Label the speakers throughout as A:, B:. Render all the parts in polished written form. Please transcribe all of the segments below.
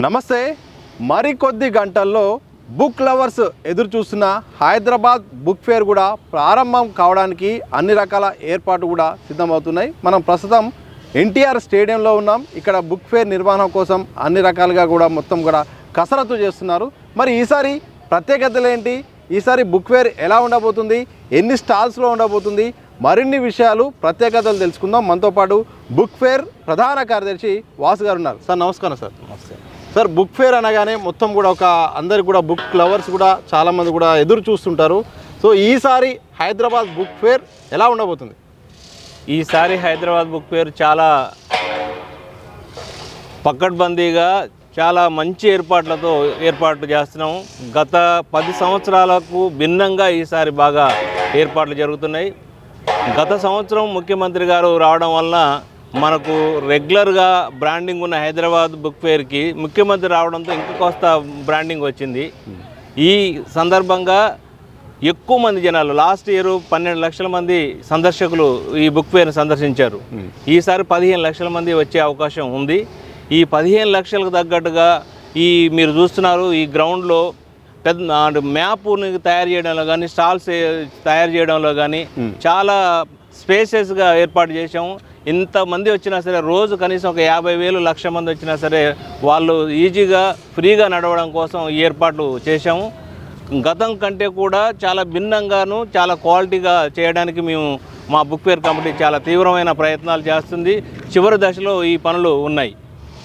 A: నమస్తే. మరికొద్ది గంటల్లో బుక్ లవర్స్ ఎదురు చూస్తున్న హైదరాబాద్ బుక్ ఫేర్ కూడా ప్రారంభం కావడానికి అన్ని రకాల ఏర్పాట్లు కూడా సిద్ధమవుతున్నాయి. మనం ప్రస్తుతం ఎన్టీఆర్ స్టేడియంలో ఉన్నాం. ఇక్కడ బుక్ ఫేర్ నిర్వహణ కోసం అన్ని రకాలుగా కూడా మొత్తం కూడా కసరత్తు చేస్తున్నారు. మరి ఈసారి ప్రత్యేకతలు ఏంటి, ఈసారి బుక్ ఫేర్ ఎలా ఉండబోతుంది, ఎన్ని స్టాల్స్లో ఉండబోతుంది, మరిన్ని విషయాలు ప్రత్యేకతలు తెలుసుకుందాం. మనతో పాటు బుక్ ఫేర్ ప్రధాన కార్యదర్శి వాసు గారు ఉన్నారు. సార్ నమస్కారం. సార్
B: నమస్తే
A: సార్. బుక్ ఫేర్ అనగానే మొత్తం కూడా అందరికి కూడా బుక్ లవర్స్ కూడా చాలామంది కూడా ఎదురు చూస్తుంటారు. సో ఈసారి హైదరాబాద్ బుక్ ఫేర్ ఎలా ఉండబోతుంది?
B: ఈసారి హైదరాబాద్ బుక్ ఫేర్ చాలా పకడ్బందీగా చాలా మంచి ఏర్పాట్లు చేస్తున్నాము. గత 10 సంవత్సరాలకు భిన్నంగా ఈసారి బాగా ఏర్పాట్లు జరుగుతున్నాయి. గత సంవత్సరం ముఖ్యమంత్రి గారు రావడం వలన మనకు రెగ్యులర్గా బ్రాండింగ్ ఉన్న హైదరాబాద్ బుక్ ఫేర్కి ముఖ్యమంత్రి రావడంతో ఇంకా కోస్త బ్రాండింగ్ వచ్చింది. ఈ సందర్భంగా ఎక్కువ మంది జనాలు, లాస్ట్ ఇయర్ 12 లక్షల మంది సందర్శకులు ఈ బుక్ ఫేర్ని సందర్శించారు. ఈసారి 15 లక్షల మంది వచ్చే అవకాశం ఉంది. ఈ 15 లక్షలకు తగ్గట్టుగా మీరు చూస్తున్నారు ఈ గ్రౌండ్లో పెద్ద మ్యాప్ని తయారు చేయడంలో కానీ, స్టాల్స్ తయారు చేయడంలో కానీ చాలా స్పేసెస్గా ఏర్పాటు చేసాము. ఇంతమంది వచ్చినా సరే, రోజు కనీసం ఒక 50,000 లక్ష మంది వచ్చినా సరే వాళ్ళు ఈజీగా ఫ్రీగా నడవడం కోసం ఈ ఏర్పాట్లు చేశాము. గతం కంటే కూడా చాలా భిన్నంగాను చాలా క్వాలిటీగా చేయడానికి మా బుక్ ఫేర్ కమిటీ చాలా తీవ్రమైన ప్రయత్నాలు చేస్తుంది. చివరి దశలో ఈ పనులు ఉన్నాయి.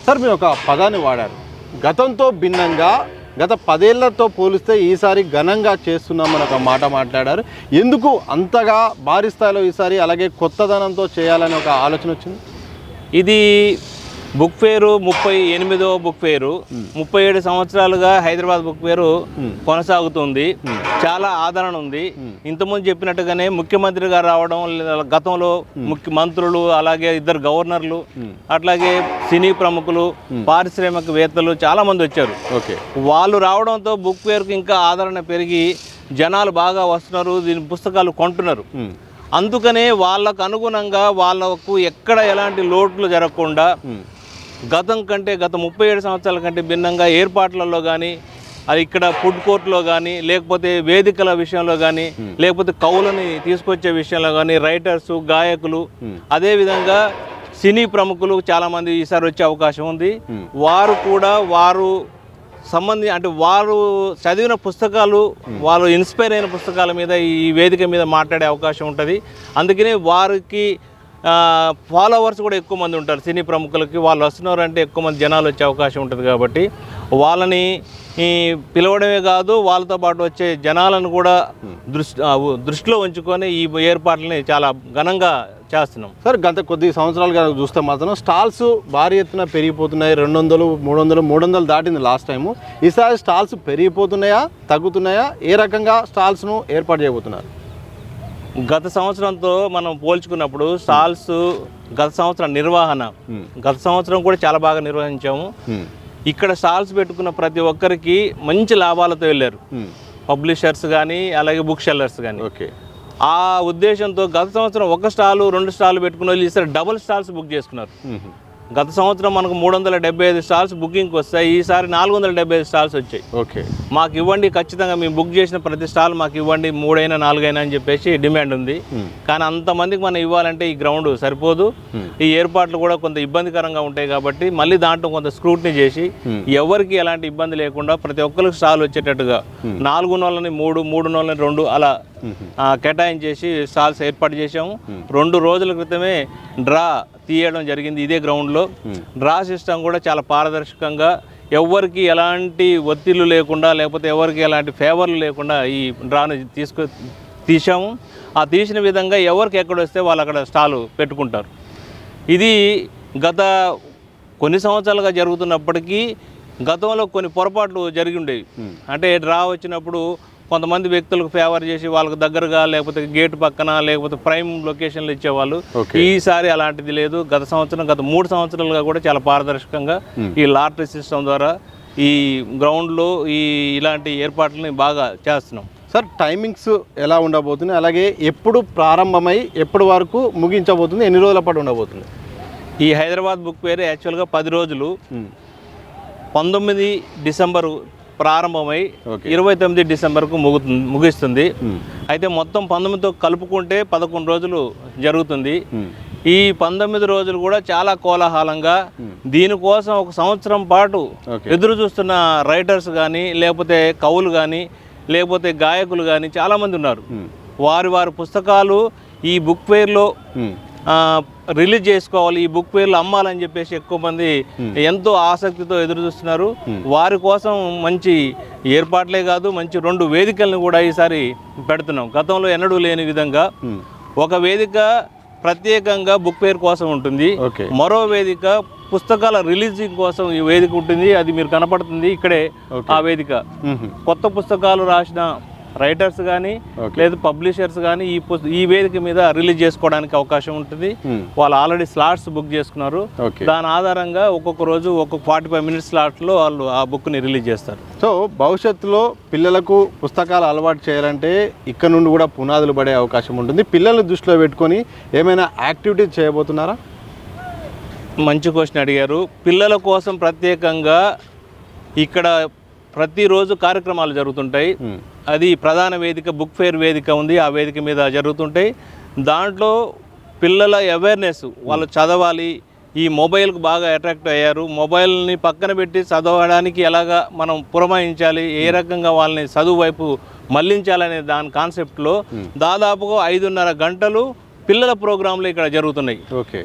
A: సార్, మీరు ఒక పదాన్ని వాడారు, గతంతో భిన్నంగా. గత 10 ఏళ్లతో పోలిస్తే ఈసారి ఘనంగా చేస్తున్నామని ఒక మాట మాట్లాడారు. ఎందుకు అంతగా భారీ స్థాయిలో ఈసారి అలాగే కొత్తదనంతో చేయాలని ఒక ఆలోచన వచ్చింది?
B: ఇది బుక్ ఫేరు 38వ బుక్ ఫేరు. 37 సంవత్సరాలుగా హైదరాబాద్ బుక్ ఫేరు కొనసాగుతుంది. చాలా ఆదరణ ఉంది. ఇంతకుముందు చెప్పినట్టుగానే ముఖ్యమంత్రి గారు రావడం, గతంలో మంత్రులు, అలాగే 2 గవర్నర్లు, అట్లాగే సినీ ప్రముఖులు, పారిశ్రామికవేత్తలు చాలా మంది వచ్చారు. వాళ్ళు రావడంతో బుక్ ఫేర్కు ఇంకా ఆదరణ పెరిగి జనాలు బాగా వస్తున్నారు, దీని పుస్తకాలు కొంటున్నారు. అందుకనే వాళ్ళకు అనుగుణంగా వాళ్ళకు ఎక్కడ ఎలాంటి లోట్లు జరగకుండా గతం కంటే, గత 37 సంవత్సరాల కంటే భిన్నంగా ఏర్పాట్లలో కానీ, అది ఇక్కడ ఫుడ్ కోర్ట్లో కానీ, లేకపోతే వేదికల విషయంలో కానీ, లేకపోతే కవులని తీసుకొచ్చే విషయంలో కానీ, రైటర్స్, గాయకులు, అదేవిధంగా సినీ ప్రముఖులు చాలామంది ఈసారి వచ్చే అవకాశం ఉంది. వారు కూడా వారు చదివిన పుస్తకాలు, వాళ్ళు ఇన్స్పైర్ అయిన పుస్తకాల మీద ఈ వేదిక మీద మాట్లాడే అవకాశం ఉంటుంది. అందుకనే వారికి ఫాలోవర్స్ కూడా ఎక్కువ మంది ఉంటారు. సినీ ప్రముఖులకి వాళ్ళు వస్తున్నారంటే ఎక్కువ మంది జనాలు వచ్చే అవకాశం ఉంటుంది. కాబట్టి వాళ్ళని పిలవడమే కాదు, వాళ్ళతో పాటు వచ్చే జనాలను కూడా దృష్టిలో ఉంచుకొని ఈ ఏర్పాట్లని చాలా ఘనంగా చేస్తున్నాం.
A: సార్, గత కొద్ది సంవత్సరాలుగా చూస్తే మాత్రం స్టాల్స్ భారీ ఎత్తున పెరిగిపోతున్నాయి. 200, 300 దాటింది లాస్ట్ టైము. ఈసారి స్టాల్స్ పెరిగిపోతున్నాయా, తగ్గుతున్నాయా? ఏ రకంగా స్టాల్స్ను ఏర్పాటు చేయబోతున్నారు?
B: గత సంవత్సరంతో మనం పోల్చుకున్నప్పుడు స్టాల్స్, గత సంవత్సరం నిర్వహణ, గత సంవత్సరం కూడా చాలా బాగా నిర్వహించాము. ఇక్కడ స్టాల్స్ పెట్టుకున్న ప్రతి ఒక్కరికి మంచి లాభాలతో వెళ్ళారు. పబ్లిషర్స్ కానీ, అలాగే బుక్ సెల్లర్స్ కానీ. ఆ ఉద్దేశంతో గత సంవత్సరం 1 స్టాలు 2 స్టాలు పెట్టుకున్న వాళ్ళు ఈసారి డబుల్ స్టాల్స్ బుక్ చేసుకున్నారు. గత సంవత్సరం మనకు 375 స్టాల్స్ బుకింగ్కి వస్తాయి. ఈసారి 475 స్టాల్స్ వచ్చాయి. మాకు ఇవ్వండి, ఖచ్చితంగా మేము బుక్ చేసిన ప్రతి స్టాల్ మాకు ఇవ్వండి, 3 అయినా 4 అయినా అని చెప్పేసి డిమాండ్ ఉంది. కానీ అంతమందికి మనం ఇవ్వాలంటే ఈ గ్రౌండ్ సరిపోదు. ఈ ఏర్పాట్లు కూడా కొంత ఇబ్బందికరంగా ఉంటాయి. కాబట్టి మళ్ళీ దాంట్లో కొంత స్క్రూటినీ చేసి ఎవరికి ఎలాంటి ఇబ్బంది లేకుండా ప్రతి ఒక్కరికి స్టాల్ వచ్చేటట్టుగా 4 నెలలని 3, 3 నెలలని 2 అలా కేటాయించేసి స్టాల్స్ ఏర్పాటు చేసాము. 2 రోజుల క్రితమే డ్రా తీయడం జరిగింది ఇదే గ్రౌండ్లో. డ్రా సిస్టమ్ కూడా చాలా పారదర్శకంగా, ఎవరికి ఎలాంటి ఒత్తిళ్లు లేకుండా, లేకపోతే ఎవరికి ఎలాంటి ఫేవర్లు లేకుండా ఈ డ్రాని తీసాము. ఆ తీసిన విధంగా ఎవరికి ఎక్కడ వస్తే వాళ్ళు అక్కడ స్టాలు పెట్టుకుంటారు. ఇది గత కొన్ని సంవత్సరాలుగా జరుగుతున్నప్పటికీ గతంలో కొన్ని పొరపాట్లు జరిగి ఉండేవి. అంటే డ్రా వచ్చినప్పుడు కొంతమంది వ్యక్తులకు ఫేవర్ చేసి వాళ్ళకు దగ్గరగా, లేకపోతే గేట్ పక్కన, లేకపోతే ప్రైమ్ లొకేషన్లు ఇచ్చేవాళ్ళు. ఈసారి అలాంటిది లేదు. గత 3 సంవత్సరాలుగా కూడా చాలా పారదర్శకంగా ఈ లాటరీ సిస్టమ్ ద్వారా ఈ గ్రౌండ్లో ఇలాంటి ఏర్పాట్లని బాగా చేస్తున్నాం.
A: సార్, టైమింగ్స్ ఎలా ఉండబోతుంది, అలాగే ఎప్పుడు ప్రారంభమై ఎప్పటి వరకు ముగించబోతుంది, ఎన్ని రోజుల పాటు ఉండబోతుంది?
B: ఈ హైదరాబాద్ బుక్ ఫేర్ యాక్చువల్గా 10 రోజులు. 19 డిసెంబరు ప్రారంభమై
A: Okay.
B: 29 డిసెంబర్కు ముగిస్తుంది. అయితే మొత్తం 19తో కలుపుకుంటే 11 రోజులు జరుగుతుంది. ఈ 19 రోజులు కూడా చాలా కోలాహలంగా దీనికోసం ఒక సంవత్సరం పాటు
A: Okay.
B: ఎదురు చూస్తున్న రైటర్స్ కానీ లేకపోతే కవులు కానీ లేకపోతే గాయకులు కానీ చాలామంది ఉన్నారు. వారి పుస్తకాలు ఈ బుక్ ఫెయిర్లో రిలీజ్ చేసుకోవాలి, ఈ బుక్ ఫెయిర్లు అమ్మాలని చెప్పేసి ఎక్కువ మంది ఎంతో ఆసక్తితో ఎదురు చూస్తున్నారు. వారి కోసం మంచి ఏర్పాట్లే కాదు, మంచి 2 వేదికలను కూడా ఈసారి పెడుతున్నాం. గతంలో ఎన్నడూ లేని విధంగా ఒక వేదిక ప్రత్యేకంగా బుక్ ఫెయిర్ కోసం ఉంటుంది,
A: Okay.
B: మరో వేదిక పుస్తకాల రిలీజింగ్ కోసం ఈ వేదిక ఉంటుంది. అది మీరు కనపడుతుంది ఇక్కడే. ఆ వేదిక కొత్త పుస్తకాలు రాసిన రైటర్స్ కానీ లేదా పబ్లిషర్స్ కానీ ఈ వేదిక మీద రిలీజ్ చేసుకోవడానికి అవకాశం ఉంటుంది. వాళ్ళు ఆల్రెడీ స్లాట్స్ బుక్ చేసుకున్నారు. దాని ఆధారంగా ఒక్కొక్క రోజు ఒక్కొక్క 45 మినిట్స్ స్లాట్లో వాళ్ళు ఆ బుక్ని రిలీజ్ చేస్తారు.
A: సో భవిష్యత్తులో పిల్లలకు పుస్తకాలు అలవాటు చేయాలంటే ఇక్కడ నుండి కూడా పునాదులు పడే అవకాశం ఉంటుంది. పిల్లల్ని దృష్టిలో పెట్టుకొని ఏమైనా యాక్టివిటీస్ చేయబోతున్నారా?
B: మంచి క్వశ్చన్ అడిగారు. పిల్లల కోసం ప్రత్యేకంగా ఇక్కడ ప్రతిరోజు కార్యక్రమాలు జరుగుతుంటాయి. అది ప్రధాన వేదిక బుక్ ఫెయిర్ వేదిక ఉంది, ఆ వేదిక మీద జరుగుతుంటాయి. దాంట్లో పిల్లల అవేర్నెస్, వాళ్ళు చదవాలి, ఈ మొబైల్కి బాగా అట్రాక్ట్ అయ్యారు, మొబైల్ని పక్కన పెట్టి చదవడానికి ఎలాగా మనం పురమాయించాలి, ఏ రకంగా వాళ్ళని చదువు వైపు మళ్లించాలనే దాని కాన్సెప్ట్లో దాదాపుగా 5.5 గంటలు పిల్లల ప్రోగ్రాంలు ఇక్కడ జరుగుతున్నాయి.
A: ఓకే.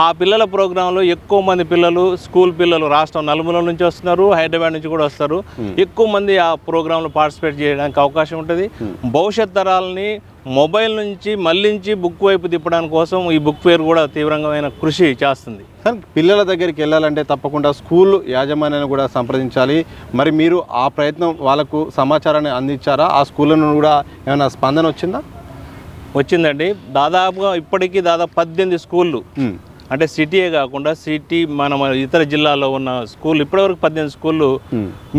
B: ఆ పిల్లల ప్రోగ్రాంలో ఎక్కువ మంది పిల్లలు, స్కూల్ పిల్లలు రాష్ట్రం నలుమూలల నుంచి వస్తున్నారు, హైదరాబాద్ నుంచి కూడా వస్తారు. ఎక్కువ మంది ఆ ప్రోగ్రాంలో పార్టిసిపేట్ చేయడానికి అవకాశం ఉంటుంది. భవిష్యత్ తరాలని మొబైల్ నుంచి మళ్లించి బుక్ వైపు తిప్పడానికి కోసం ఈ బుక్ ఫెయిర్ కూడా తీవ్రమైన కృషి చేస్తుంది.
A: సార్, పిల్లల దగ్గరికి వెళ్ళాలంటే తప్పకుండా స్కూల్ యాజమాన్యాన్ని కూడా సంప్రదించాలి. మరి మీరు ఆ ప్రయత్నం వాళ్ళకు సమాచారాన్ని అందించారా? ఆ స్కూళ్ళ నుండి కూడా ఏమైనా స్పందన వచ్చిందా?
B: వచ్చిందండి. దాదాపుగా ఇప్పటికీ 18 స్కూళ్ళు, అంటే సిటీయే కాకుండా సిటీ మన ఇతర జిల్లాల్లో ఉన్న స్కూల్ ఇప్పటివరకు 18 స్కూళ్ళు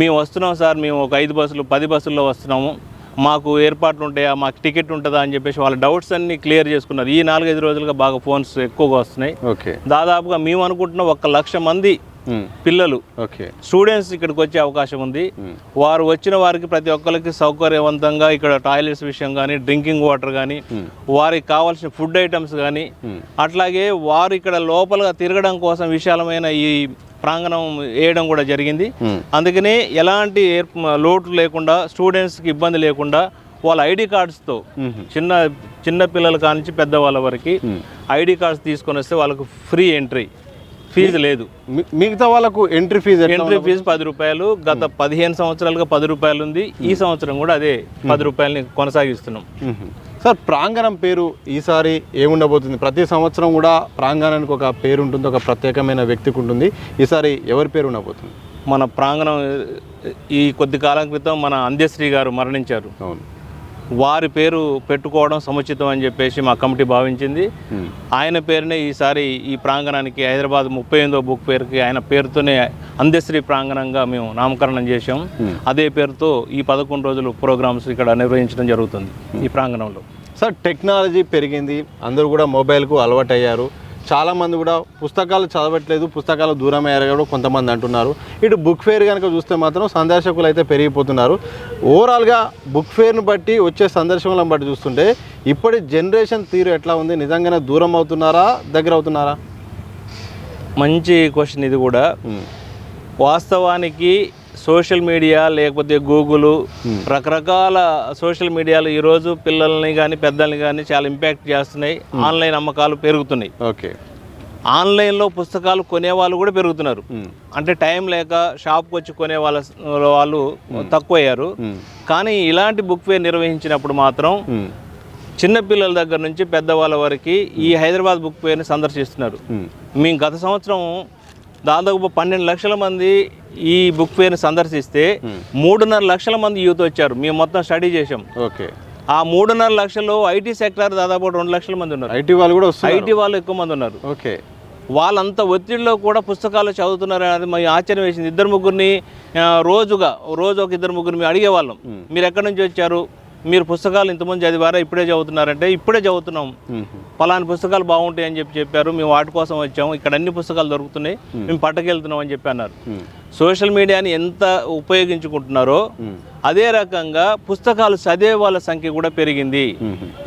B: మేము వస్తున్నాం సార్, మేము ఒక 5 బస్సులు 10 బస్సుల్లో వస్తున్నాము, మాకు ఏర్పాట్లు ఉంటాయా, మాకు టికెట్ ఉంటుందా అని చెప్పేసి వాళ్ళ డౌట్స్ అన్ని క్లియర్ చేసుకున్నారు. ఈ 4-5 రోజులుగా బాగా ఫోన్స్ ఎక్కువగా వస్తున్నాయి.
A: ఓకే.
B: దాదాపుగా మేము అనుకుంటున్న 1,00,000 మంది పిల్లలు, స్టూడెంట్స్ ఇక్కడికి వచ్చే అవకాశం ఉంది. వారు వచ్చిన వారికి ప్రతి ఒక్కరికి సౌకర్యవంతంగా ఇక్కడ టాయిలెట్స్ విషయం కానీ, డ్రింకింగ్ వాటర్ కానీ, వారికి కావాల్సిన ఫుడ్ ఐటమ్స్ కానీ, అట్లాగే వారు ఇక్కడ లోపలగా తిరగడం కోసం విశాలమైన ఈ ప్రాంగణం వేయడం కూడా జరిగింది. అందుకనే ఎలాంటి లోటు లేకుండా, స్టూడెంట్స్కి ఇబ్బంది లేకుండా వాళ్ళ ఐడి కార్డ్స్తో చిన్న పిల్లల కానించి పెద్దవాళ్ళ వరకు ఐడి కార్డ్స్ తీసుకొని వస్తే వాళ్ళకు ఫ్రీ ఎంట్రీ, ఫీజు లేదు.
A: మిగతా వాళ్ళకు ఎంట్రీ ఫీజు
B: 10 రూపాయలు. గత 15 సంవత్సరాలుగా 10 రూపాయలు ఉంది. ఈ సంవత్సరం కూడా అదే 10 రూపాయలని కొనసాగిస్తున్నాం.
A: సార్, ప్రాంగణం పేరు ఈసారి ఏముండబోతుంది? ప్రతి సంవత్సరం కూడా ప్రాంగణానికి ఒక పేరు ఉంటుంది, ఒక ప్రత్యేకమైన వ్యక్తికి ఉంటుంది. ఈసారి ఎవరి పేరు ఉండబోతుంది?
B: మన ప్రాంగణం ఈ కొద్ది కాలం క్రితం మన అంధ్యశ్రీ గారు మరణించారు.
A: అవును.
B: వారి పేరు పెట్టుకోవడం సముచితం అని చెప్పేసి మా కమిటీ భావించింది. ఆయన పేరునే ఈసారి ఈ ప్రాంగణానికి, హైదరాబాద్ 38వ బుక్ ఫెయిర్కి ఆయన పేరుతోనే అంధ్యశ్రీ ప్రాంగణంగా మేము నామకరణం చేశాం. అదే పేరుతో ఈ 11 రోజులు ప్రోగ్రామ్స్ ఇక్కడ నిర్వహించడం జరుగుతుంది ఈ ప్రాంగణంలో.
A: సార్, టెక్నాలజీ పెరిగింది, అందరూ కూడా మొబైల్కు అలవాటు అయ్యారు. చాలామంది కూడా పుస్తకాలు చదవట్లేదు, పుస్తకాలు దూరం అయ్యారు కొంతమంది అంటున్నారు. ఇటు బుక్ ఫెయిర్ కనుక చూస్తే మాత్రం సందర్శకులు అయితే పెరిగిపోతున్నారు. ఓవరాల్గా బుక్ ఫెయిర్ను బట్టి వచ్చే సందర్శకులను బట్టి చూస్తుంటే ఇప్పటి జనరేషన్ తీరు ఎట్లా ఉంది? నిజంగానే దూరం అవుతున్నారా, దగ్గర అవుతున్నారా?
B: మంచి క్వశ్చన్ ఇది కూడా. వాస్తవానికి సోషల్ మీడియా లేకపోతే గూగుల్, రకరకాల సోషల్ మీడియాలు ఈరోజు పిల్లల్ని కానీ పెద్దల్ని కానీ చాలా ఇంపాక్ట్ చేస్తున్నాయి. ఆన్లైన్ అమ్మకాలు పెరుగుతున్నాయి.
A: ఓకే.
B: ఆన్లైన్లో పుస్తకాలు కొనేవాళ్ళు కూడా పెరుగుతున్నారు. అంటే టైం లేక షాప్కి వచ్చి కొనే వాళ్ళు తక్కువయ్యారు. కానీ ఇలాంటి బుక్ ఫెయిర్ నిర్వహించినప్పుడు మాత్రం చిన్నపిల్లల దగ్గర నుంచి పెద్దవాళ్ళ వరకు ఈ హైదరాబాద్ బుక్ ఫెయిర్ని సందర్శిస్తున్నారు. మేము గత సంవత్సరం దాదాపు 12 లక్షల మంది ఈ బుక్ ఫెయిర్ని సందర్శిస్తే 3.5 లక్షల మంది యూత్ వచ్చారు. మేము మొత్తం స్టడీ చేసాం.
A: ఓకే.
B: ఆ 3.5 లక్షలు ఐటీ సెక్టార్ దాదాపు 2 లక్షల మంది ఉన్నారు.
A: ఐటీ వాళ్ళు కూడా వస్తారు.
B: ఐటీ వాళ్ళు ఎక్కువ మంది ఉన్నారు.
A: ఓకే.
B: వాళ్ళంత ఒత్తిడిలో కూడా పుస్తకాలు చదువుతున్నారు అనేది మాకు ఆశ్చర్యం వేసింది. 2-3 రోజు ఒక 2-3 మేము అడిగేవాళ్ళం, మీరు ఎక్కడి నుంచి వచ్చారు, మీరు పుస్తకాలు ఇంతమంది చదివారా, ఇప్పుడే చదువుతున్నారంటే ఇప్పుడే చదువుతున్నాం, పలాని పుస్తకాలు బాగుంటాయి అని చెప్పారు, మేము వాటి కోసం వచ్చాము, ఇక్కడ అన్ని పుస్తకాలు దొరుకుతున్నాయి, మేము పట్టకెళ్తున్నాం అని చెప్పి అన్నారు. సోషల్ మీడియాని ఎంత ఉపయోగించుకుంటున్నారో అదే రకంగా పుస్తకాలు చదివే వాళ్ళ సంఖ్య కూడా పెరిగింది.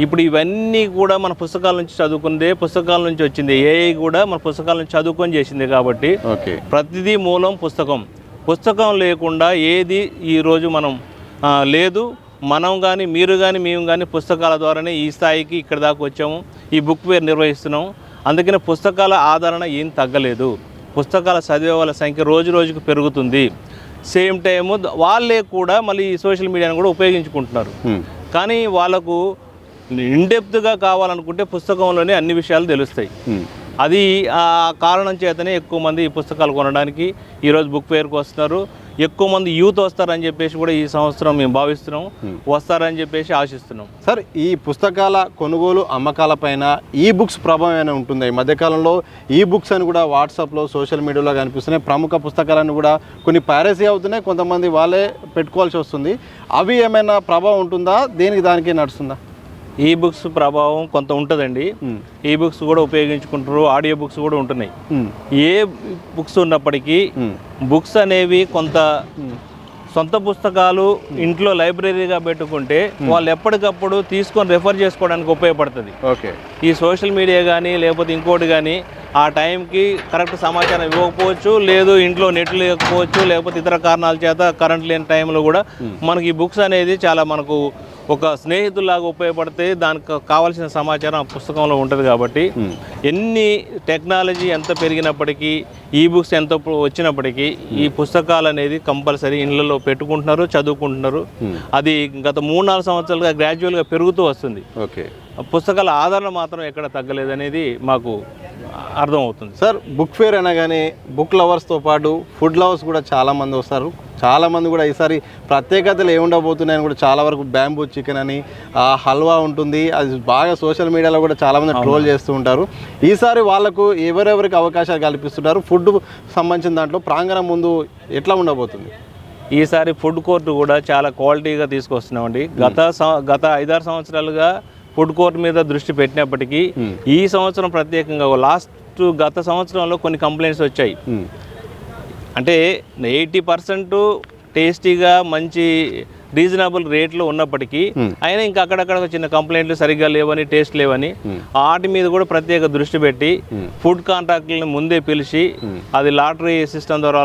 B: ఇప్పుడు ఇవన్నీ కూడా మన పుస్తకాల నుంచి చదువుకుందే, పుస్తకాల నుంచి వచ్చింది. ఏఐ కూడా మన పుస్తకాల నుంచి చదువుకొని చేసింది. కాబట్టి ప్రతిదీ మూలం పుస్తకం. పుస్తకం లేకుండా ఏది ఈరోజు మనం లేదు. మనం కానీ, మీరు కానీ, మేము కానీ పుస్తకాల ద్వారానే ఈ స్థాయికి ఇక్కడ దాకా వచ్చాము, ఈ బుక్ ఫేర్ నిర్వహిస్తున్నాము. అందుకనే పుస్తకాల ఆదరణ ఏం తగ్గలేదు. పుస్తకాల చదివే వాళ్ళ సంఖ్య రోజు రోజుకు పెరుగుతుంది. సేమ్ టైము వాళ్ళే కూడా మళ్ళీ ఈ సోషల్ మీడియాను కూడా ఉపయోగించుకుంటున్నారు. కానీ వాళ్ళకు ఇన్డెప్త్గా కావాలనుకుంటే పుస్తకంలోనే అన్ని విషయాలు తెలుస్తాయి. అది ఆ కారణం చేతనే ఎక్కువ మంది ఈ పుస్తకాలు కొనడానికి ఈరోజు బుక్ ఫేర్కి వస్తున్నారు. ఎక్కువ మంది యూత్ వస్తారని చెప్పేసి కూడా ఈ సంవత్సరం మేము భావిస్తున్నాం, వస్తారని చెప్పేసి ఆశిస్తున్నాం.
A: సార్, ఈ పుస్తకాల కొనుగోలు అమ్మకాల పైన ఈ బుక్స్ ప్రభావం ఏమైనా ఉంటుందా? ఈ మధ్యకాలంలో ఈ బుక్స్ అని కూడా వాట్సాప్లో, సోషల్ మీడియాలో కనిపిస్తున్నాయి. ప్రముఖ పుస్తకాలను కూడా కొన్ని పైరసీ అవుతున్నాయి, కొంతమంది వాళ్ళే పెట్టుకోవాల్సి వస్తుంది. అవి ఏమైనా ప్రభావం ఉంటుందా? దేనికి దానికి నడుస్తుందా?
B: ఈ బుక్స్ ప్రభావం కొంత ఉంటుందండి. ఈ బుక్స్ కూడా ఉపయోగించుకుంటారు, ఆడియో బుక్స్ కూడా ఉంటున్నాయి. ఏ బుక్స్ ఉన్నప్పటికీ బుక్స్ అనేవి కొంత సొంత పుస్తకాలు ఇంట్లో లైబ్రరీగా పెట్టుకుంటే వాళ్ళు ఎప్పటికప్పుడు తీసుకొని రెఫర్ చేసుకోవడానికి ఉపయోగపడుతుంది. ఈ సోషల్ మీడియా కానీ లేకపోతే ఇంకోటి కానీ ఆ టైంకి కరెక్ట్ సమాచారం ఇవ్వకపోవచ్చు, లేదు ఇంట్లో నెట్ లేకపోవచ్చు, లేకపోతే ఇతర కారణాల చేత కరెంట్ లేని టైంలో కూడా మనకి ఈ బుక్స్ అనేది చాలా మనకు ఒక స్నేహితుల్లాగా ఉపయోగపడితే దానికి కావాల్సిన సమాచారం ఆ పుస్తకంలో ఉంటుంది. కాబట్టి ఎన్ని టెక్నాలజీ ఎంత పెరిగినప్పటికీ, ఈ బుక్స్ ఎంత వచ్చినప్పటికీ ఈ పుస్తకాలు అనేది కంపల్సరీ ఇళ్లలో పెట్టుకుంటున్నారు, చదువుకుంటున్నారు. అది గత 3-4 సంవత్సరాలుగా గ్రాడ్యువల్గా పెరుగుతూ వస్తుంది. పుస్తకాల ఆదరణ మాత్రం ఎక్కడ తగ్గలేదనేది మాకు అర్థమవుతుంది.
A: సార్, బుక్ ఫేర్ అనగానే బుక్ లవర్స్తో పాటు ఫుడ్ లవర్స్ కూడా చాలామంది వస్తారు. చాలామంది కూడా ఈసారి ప్రత్యేకతలు ఏముండబోతున్నాయని కూడా చాలా వరకు బ్యాంబూ చికెన్ అని, హల్వా ఉంటుంది, అది బాగా సోషల్ మీడియాలో కూడా చాలామంది ట్రోల్ చేస్తూ ఉంటారు. ఈసారి వాళ్ళకు ఎవరెవరికి అవకాశాలు కల్పిస్తున్నారు? ఫుడ్ సంబంధించిన దాంట్లో ప్రాంగణం ముందు ఎట్లా ఉండబోతుంది?
B: ఈసారి ఫుడ్ కోర్టు కూడా చాలా క్వాలిటీగా తీసుకొస్తున్నామండి. గత 5-6 సంవత్సరాలుగా ఫుడ్ కోర్ట్ మీద దృష్టి పెట్టినప్పటికీ ఈ సంవత్సరం ప్రత్యేకంగా గత సంవత్సరంలో కొన్ని కంప్లైంట్స్ వచ్చాయి. అంటే 80% టేస్టీగా మంచి రీజనబుల్ రేట్లో ఉన్నప్పటికీ అయినా ఇంకా అక్కడక్కడ చిన్న కంప్లైంట్లు సరిగ్గా లేవని, టేస్ట్ లేవని, వాటి మీద కూడా ప్రత్యేక దృష్టి పెట్టి ఫుడ్ కాంట్రాక్టులను ముందే పిలిచి అది లాటరీ సిస్టమ్ ద్వారా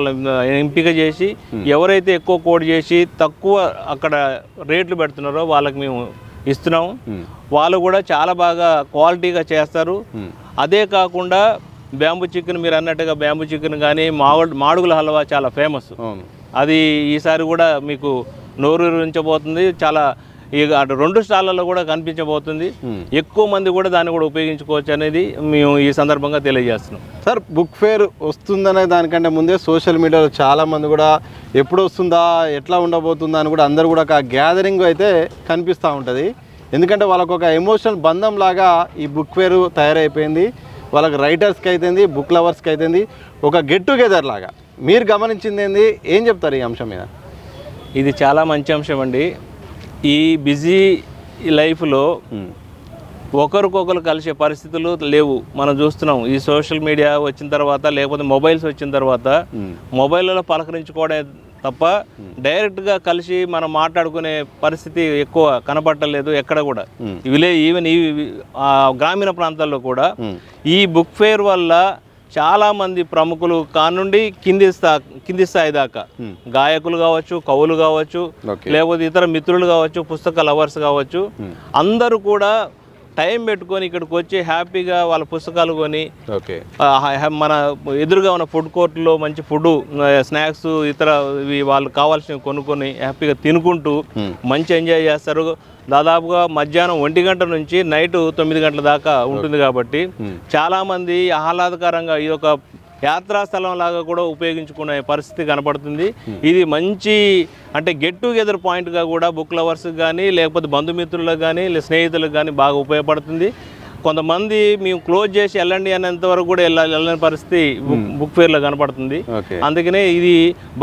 B: ఎంపిక చేసి ఎవరైతే ఎక్కువ కోడ్ చేసి తక్కువ అక్కడ రేట్లు పెడుతున్నారో వాళ్ళకి మేము ఇస్తున్నాము. వాళ్ళు కూడా చాలా బాగా క్వాలిటీగా చేస్తారు. అదే కాకుండా బ్యాంబూ చికెన్, మీరు అన్నట్టుగా బ్యాంబూ చికెన్ కానీ మాడుగుల హల్వా చాలా ఫేమస్. అది ఈసారి కూడా మీకు నోరూరించబోతుంది. చాలా ఇక అటు 2 స్టాళ్ళలో కూడా కనిపించబోతుంది. ఎక్కువ మంది కూడా దాన్ని కూడా ఉపయోగించుకోవచ్చు అనేది మేము ఈ సందర్భంగా తెలియజేస్తున్నాం.
A: సార్, బుక్ ఫేర్ వస్తుందనే దానికంటే ముందే సోషల్ మీడియాలో చాలామంది కూడా ఎప్పుడు వస్తుందా, ఎట్లా ఉండబోతుందా అని కూడా అందరూ కూడా ఒక గ్యాదరింగ్ అయితే కనిపిస్తూ ఉంటుంది. ఎందుకంటే వాళ్ళకు ఒక ఎమోషనల్ బంధం లాగా ఈ బుక్ ఫేర్ తయారైపోయింది. వాళ్ళకి రైటర్స్కి అయితేంది, బుక్ లవర్స్కి అయితేంది, ఒక గెట్ టుగెదర్ లాగా. మీరు గమనించింది ఏంది, ఏం చెప్తారు ఈ అంశం మీద?
B: ఇది చాలా మంచి అంశం అండి. ఈ బిజీ లైఫ్లో ఒకరికొకరు కలిసే పరిస్థితులు లేవు. మనం చూస్తున్నాం ఈ సోషల్ మీడియా వచ్చిన తర్వాత, లేకపోతే మొబైల్స్ వచ్చిన తర్వాత మొబైల్లో పలకరించుకోవడం తప్ప డైరెక్ట్గా కలిసి మనం మాట్లాడుకునే పరిస్థితి ఎక్కువ కనపడలేదు ఎక్కడ కూడా. ఈవెన్ గ్రామీణ ప్రాంతాల్లో కూడా ఈ బుక్ ఫేర్ వల్ల చాలా మంది ప్రముఖులు కానుండి కింది స్థాయి దాకా గాయకులు కావచ్చు, కవులు కావచ్చు, లేకపోతే ఇతర మిత్రులు కావచ్చు, పుస్తక లవర్స్ కావచ్చు, అందరూ కూడా టైం పెట్టుకొని ఇక్కడికి వచ్చి హ్యాపీగా వాళ్ళ పుస్తకాలు కొని మన ఎదురుగా ఉన్న ఫుడ్ కోర్టులో మంచి ఫుడ్, స్నాక్స్, ఇతర వాళ్ళు కావాల్సినవి కొనుక్కొని హ్యాపీగా తినుకుంటూ మంచి ఎంజాయ్ చేస్తారు. దాదాపుగా మధ్యాహ్నం 1 గంట నుంచి నైట్ 9 గంటల దాకా ఉంటుంది. కాబట్టి చాలామంది ఆహ్లాదకరంగా ఈ యొక్క యాత్రా స్థలం లాగా కూడా ఉపయోగించుకునే పరిస్థితి కనపడుతుంది. ఇది మంచి అంటే గెట్ టుగెదర్ పాయింట్గా కూడా బుక్ లవర్స్కి కానీ, లేకపోతే బంధుమిత్రులకు కానీ, స్నేహితులకు కానీ బాగా ఉపయోగపడుతుంది. కొంతమంది మేము క్లోజ్ చేసి వెళ్ళండి అనేంత వరకు కూడా వెళ్ళని పరిస్థితి బుక్ ఫేర్లో కనపడుతుంది. అందుకనే ఇది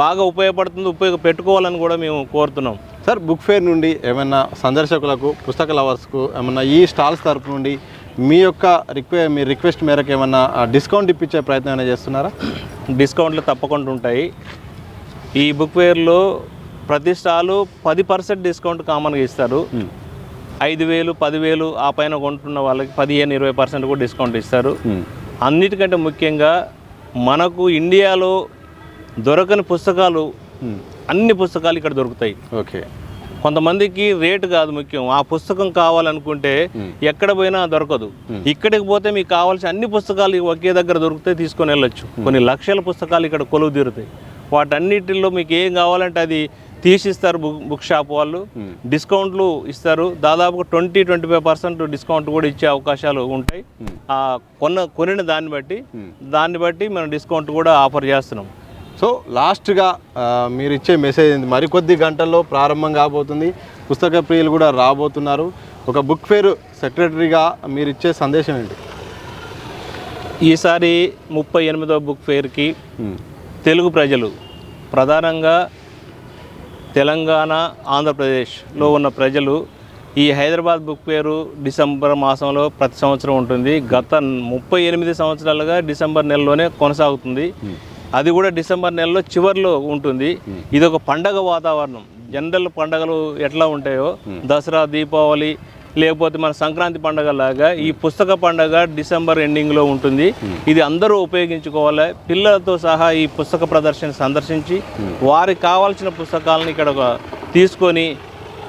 B: బాగా ఉపయోగపడుతుంది, పెట్టుకోవాలని కూడా మేము కోరుతున్నాం.
A: సార్ బుక్ ఫేర్ నుండి ఏమైనా సందర్శకులకు పుస్తక లవర్స్కు ఏమన్నా ఈ స్టాల్స్ తరపు నుండి మీ యొక్క మీ రిక్వెస్ట్ మేరకు ఏమన్నా డిస్కౌంట్ ఇప్పించే ప్రయత్నం ఏమైనా చేస్తున్నారా?
B: డిస్కౌంట్లు తప్పకుండా ఉంటాయి. ఈ బుక్ ఫేర్లో ప్రతి స్టాలు 10% డిస్కౌంట్ కామన్గా ఇస్తారు. 5,000 10,000 ఆ పైన కొంటున్న వాళ్ళకి 15-20% కూడా డిస్కౌంట్ ఇస్తారు. అన్నిటికంటే ముఖ్యంగా మనకు ఇండియాలో దొరకని పుస్తకాలు అన్ని పుస్తకాలు ఇక్కడ దొరుకుతాయి.
A: ఓకే.
B: కొంతమందికి రేటు కాదు ముఖ్యం, ఆ పుస్తకం కావాలనుకుంటే ఎక్కడ పోయినా దొరకదు. ఇక్కడికి పోతే మీకు కావాల్సిన అన్ని పుస్తకాలు ఒకే దగ్గర దొరుకుతాయి, తీసుకొని వెళ్ళొచ్చు. కొన్ని లక్షల పుస్తకాలు ఇక్కడ కొలువు తీరుతాయి. వాటన్నిటిలో మీకు ఏం కావాలంటే అది తీసిస్తారు బుక్ షాప్ వాళ్ళు. డిస్కౌంట్లు ఇస్తారు. దాదాపుగా 20-25% డిస్కౌంట్ కూడా ఇచ్చే అవకాశాలు ఉంటాయి. కొనిన దాన్ని బట్టి మనం డిస్కౌంట్ కూడా ఆఫర్ చేస్తున్నాం.
A: సో లాస్ట్గా మీరు ఇచ్చే మెసేజ్ ఏంటి? మరికొద్ది గంటల్లో ప్రారంభం కాబోతుంది, పుస్తక ప్రియులు కూడా రాబోతున్నారు. ఒక బుక్ ఫేర్ సెక్రటరీగా మీరు ఇచ్చే సందేశం ఏంటి?
B: ఈసారి 38వ బుక్ ఫేర్కి తెలుగు ప్రజలు, ప్రధానంగా తెలంగాణ ఆంధ్రప్రదేశ్లో ఉన్న ప్రజలు, ఈ హైదరాబాద్ బుక్ ఫేరు డిసెంబర్ మాసంలో ప్రతి సంవత్సరం ఉంటుంది. గత 38 సంవత్సరాలుగా డిసెంబర్ నెలలోనే కొనసాగుతుంది. అది కూడా డిసెంబర్ నెలలో చివరిలో ఉంటుంది. ఇది ఒక పండగ వాతావరణం. జనరల్ పండగలు ఎట్లా ఉంటాయో, దసరా, దీపావళి, లేకపోతే మన సంక్రాంతి పండగ లాగా ఈ పుస్తక పండగ డిసెంబర్ ఎండింగ్లో ఉంటుంది. ఇది అందరూ ఉపయోగించుకోవాలి. పిల్లలతో సహా ఈ పుస్తక ప్రదర్శన సందర్శించి వారికి కావాల్సిన పుస్తకాలను ఇక్కడ తీసుకొని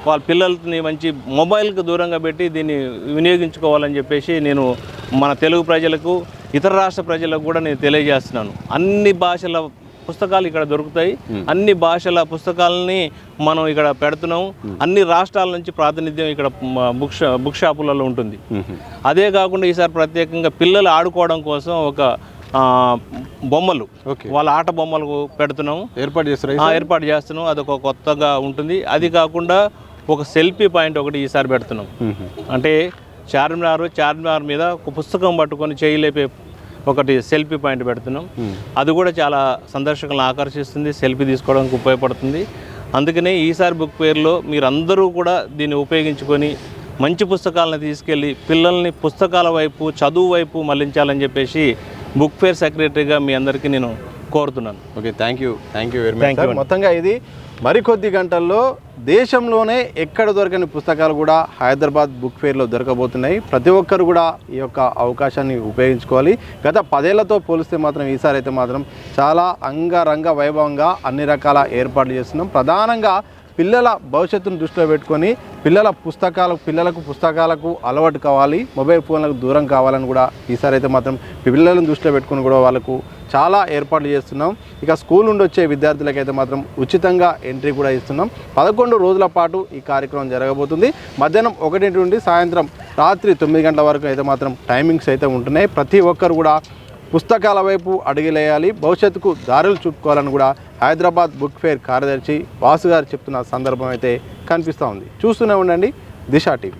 B: వాళ్ళ పిల్లల్ని మంచి మొబైల్కి దూరంగా పెట్టి దీన్ని వినియోగించుకోవాలని చెప్పేసి నేను మన తెలుగు ప్రజలకు, ఇతర రాష్ట్ర ప్రజలకు కూడా నేను తెలియజేస్తున్నాను. అన్ని భాషల పుస్తకాలు ఇక్కడ దొరుకుతాయి. అన్ని భాషల పుస్తకాలని మనం ఇక్కడ పెడుతున్నాం. అన్ని రాష్ట్రాల నుంచి ప్రాతినిధ్యం ఇక్కడ బుక్ షాపులలో ఉంటుంది. అదే కాకుండా ఈసారి ప్రత్యేకంగా పిల్లలు ఆడుకోవడం కోసం ఒక బొమ్మలు, వాళ్ళ ఆట బొమ్మలు పెడుతున్నాం, ఏర్పాటు చేస్తున్నాం. అదొక కొత్తగా ఉంటుంది. అది కాకుండా ఒక సెల్ఫీ పాయింట్ ఒకటి ఈసారి పెడుతున్నాం. అంటే చార్మినార్ మీద ఒక పుస్తకం పట్టుకొని చేయలేపే ఒకటి సెల్ఫీ పాయింట్ పెడుతున్నాం. అది కూడా చాలా సందర్శకులను ఆకర్షిస్తుంది, సెల్ఫీ తీసుకోవడానికి ఉపయోగపడుతుంది. అందుకనే ఈసారి బుక్ ఫేర్లో మీరందరూ కూడా దీన్ని ఉపయోగించుకొని మంచి పుస్తకాలను తీసుకెళ్ళి పిల్లల్ని పుస్తకాల వైపు, చదువు వైపు మళ్లించాలని చెప్పేసి బుక్ ఫేర్ సెక్రటరీగా మీ అందరికీ నేను కోరుతున్నాను.
A: Okay, thank you very much. మొత్తంగా ఇది మరికొద్ది గంటల్లో దేశంలోనే ఎక్కడ దొరకని పుస్తకాలు కూడా హైదరాబాద్ బుక్ ఫేర్లో దొరకబోతున్నాయి. ప్రతి ఒక్కరు కూడా ఈ యొక్క అవకాశాన్ని ఉపయోగించుకోవాలి. గత 10 ఏళ్లతో పోలిస్తే మాత్రం ఈసారి అయితే మాత్రం చాలా అంగరంగ వైభవంగా అన్ని రకాల ఏర్పాట్లు చేస్తున్నాం. ప్రధానంగా పిల్లల భవిష్యత్తును దృష్టిలో పెట్టుకొని పిల్లలకు పుస్తకాలకు అలవాటు కావాలి, మొబైల్ ఫోన్లకు దూరం కావాలని కూడా ఈసారి అయితే మాత్రం పిల్లలను దృష్టిలో పెట్టుకొని కూడా వాళ్ళకు చాలా ఏర్పాట్లు చేస్తున్నాం. ఇక స్కూల్ నుండి వచ్చే విద్యార్థులకైతే మాత్రం ఉచితంగా ఎంట్రీ కూడా ఇస్తున్నాం. 11 రోజుల పాటు ఈ కార్యక్రమం జరగబోతుంది. మధ్యాహ్నం 1 నుండి సాయంత్రం రాత్రి 9 గంటల వరకు అయితే మాత్రం టైమింగ్స్ అయితే ఉంటున్నాయి. ప్రతి ఒక్కరు కూడా పుస్తకాల వైపు అడుగులేయాలి, భవిష్యత్తుకు దారులు చూపుకోవాలని కూడా హైదరాబాద్ బుక్ ఫేర్ కార్యదర్శి వాసు గారు చెప్తున్న సందర్భం అయితే కనిపిస్తూ ఉంది. చూస్తూనే ఉండండి దిశ టీవీ.